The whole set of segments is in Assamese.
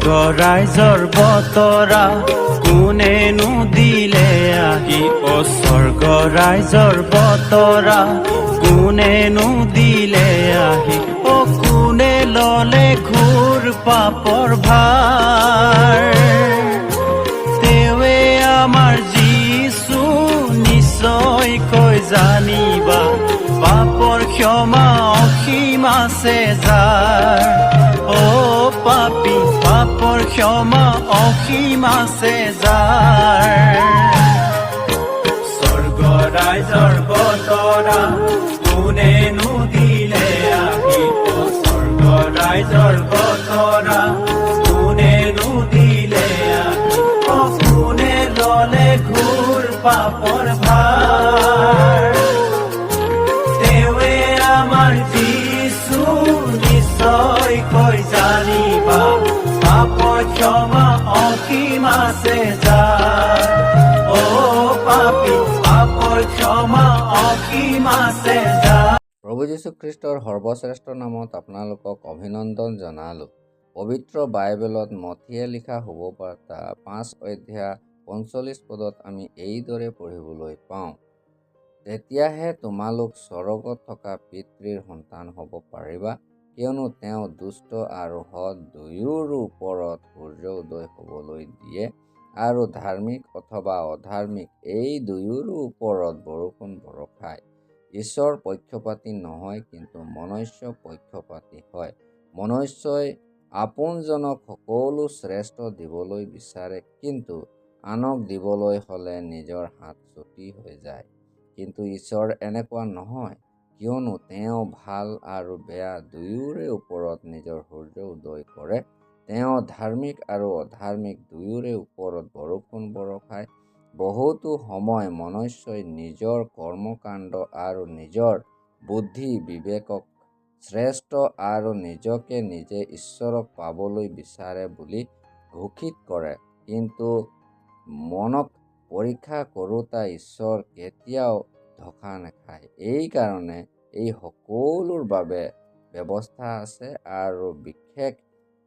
ৰাইজৰ বতৰা কোনেনো দিলে আহি স্বৰ্গ ৰাইজৰ বতৰা কোনেনো দিলে আহি কোনে ললে ঘোৰ পাপৰ ভাৰ তেৱে আমাৰ যীশু নিশ্চয়কৈ জানিবা পাপৰ ক্ষমা অসীম আছে যাৰ পাপী পাপৰ ক্ষমা অসীম আছে যাৰ স্বৰ্গ ৰাইজৰ বতৰা কোনেনো দিলে আহি স্বৰ্গ ৰাইজৰ বতৰা কোনেনো দিলে আহি কোনে ললে ঘোৰ পাপৰ ভাৰ তেৱে আমাৰ যীশু নিশ্চয়কৈ জানিবা পাপৰ ক্ষমা অসীম আছে যাৰ পাপী পাপৰ ক্ষমা অসীম আছে যাৰ। প্ৰভু যীশু খ্ৰীষ্টৰ সৰ্বশ্ৰেষ্ঠ নামত আপোনালোকক অভিনন্দন জনালোঁ। পবিত্ৰ বাইবেলত মথিয়ে লিখা শুভবাৰ্তা 5 অধ্যায় 45 পদত আমি এইদৰে পঢ়িবলৈ পাওঁ, তেতিয়াহে তোমালোক স্বৰ্গত থকা পিতৃৰ সন্তান হ'ব পাৰিবা, কিয়নো তেওঁ দুষ্ট আৰু সৎ দুয়োৰো ওপৰত সূৰ্য উদয় হ'বলৈ দিয়ে আৰু ধাৰ্মিক অথবা অধাৰ্মিক এই দুয়োৰো ওপৰত বৰষুণ বৰষায়। ঈশ্বৰ পক্ষপাতী নহয়, কিন্তু মনুষ্য পক্ষপাতী হয়। মনুষ্যই আপোনজনক সকলো শ্ৰেষ্ঠ দিবলৈ বিচাৰে, কিন্তু আনক দিবলৈ হ'লে নিজৰ হাত চুটি হৈ যায়। কিন্তু ঈশ্বৰ এনেকুৱা নহয়, কিয়নো তেওঁ ভাল আৰু বেয়া দুয়োৰে ওপৰত নিজৰ সূৰ্য উদয় কৰে। তেওঁ ধাৰ্মিক আৰু অধাৰ্মিক দুয়োৰে ওপৰত বৰষুণ বৰষায়। বহুতো সময় মনুষ্যই নিজৰ কৰ্মকাণ্ড আৰু নিজৰ বুদ্ধি বিবেকক শ্ৰেষ্ঠ আৰু নিজকে নিজে ঈশ্বৰক পাবলৈ বিচাৰে বুলি ঘোষিত কৰে, কিন্তু মনক পৰীক্ষা কৰোঁতা ঈশ্বৰ কেতিয়াও ধোকা নাখায়। এইকাৰণে এই সকলোৰ বাবে ব্যৱস্থা আছে আৰু বিশেষ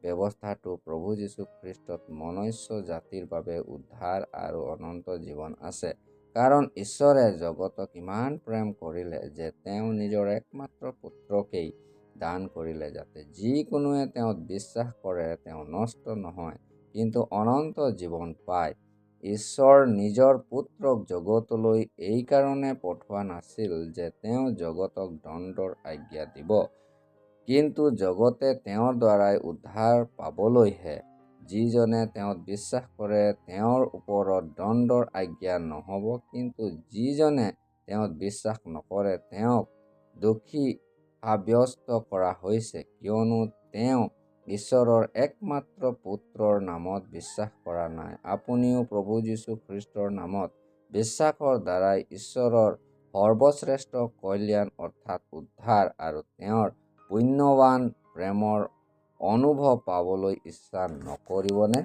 ব্যৱস্থাটো প্ৰভু যীশু খ্ৰীষ্টত মনুষ্য জাতিৰ বাবে উদ্ধাৰ আৰু অনন্ত জীৱন আছে। কাৰণ ঈশ্বৰে জগতক ইমান প্ৰেম কৰিলে যে তেওঁ নিজৰ একমাত্ৰ পুত্ৰকেই দান কৰিলে, যাতে যিকোনোৱে তেওঁত বিশ্বাস কৰে তেওঁ নষ্ট নহয়, কিন্তু অনন্ত জীৱন পায়। ঈশ্বৰ নিজৰ পুত্ৰক জগতলৈ এইকাৰণে পঠোৱা নাছিল যে তেওঁ জগতক দণ্ডৰ আজ্ঞা দিব, কিন্তু জগতে তেওঁৰ দ্বাৰাই উদ্ধাৰ পাবলৈহে। যিজনে তেওঁত বিশ্বাস কৰে তেওঁৰ ওপৰত দণ্ডৰ আজ্ঞা নহ'ব, কিন্তু যিজনে তেওঁত বিশ্বাস নকৰে তেওঁক দোষী সাব্যস্ত কৰা হৈছে, কিয়নো তেওঁ ঈশ্বৰৰ একমাত্ৰ পুত্ৰৰ নামত বিশ্বাস কৰা নাই। আপুনিও প্ৰভু যীশু খ্ৰীষ্টৰ নামত বিশ্বাসৰ দ্বাৰাই ঈশ্বৰৰ সৰ্বশ্ৰেষ্ঠ কল্যাণ অৰ্থাৎ উদ্ধাৰ আৰু তেওঁৰ পুণ্যৱান প্ৰেমৰ অনুভৱ পাবলৈ ইচ্ছা নকৰিবনে?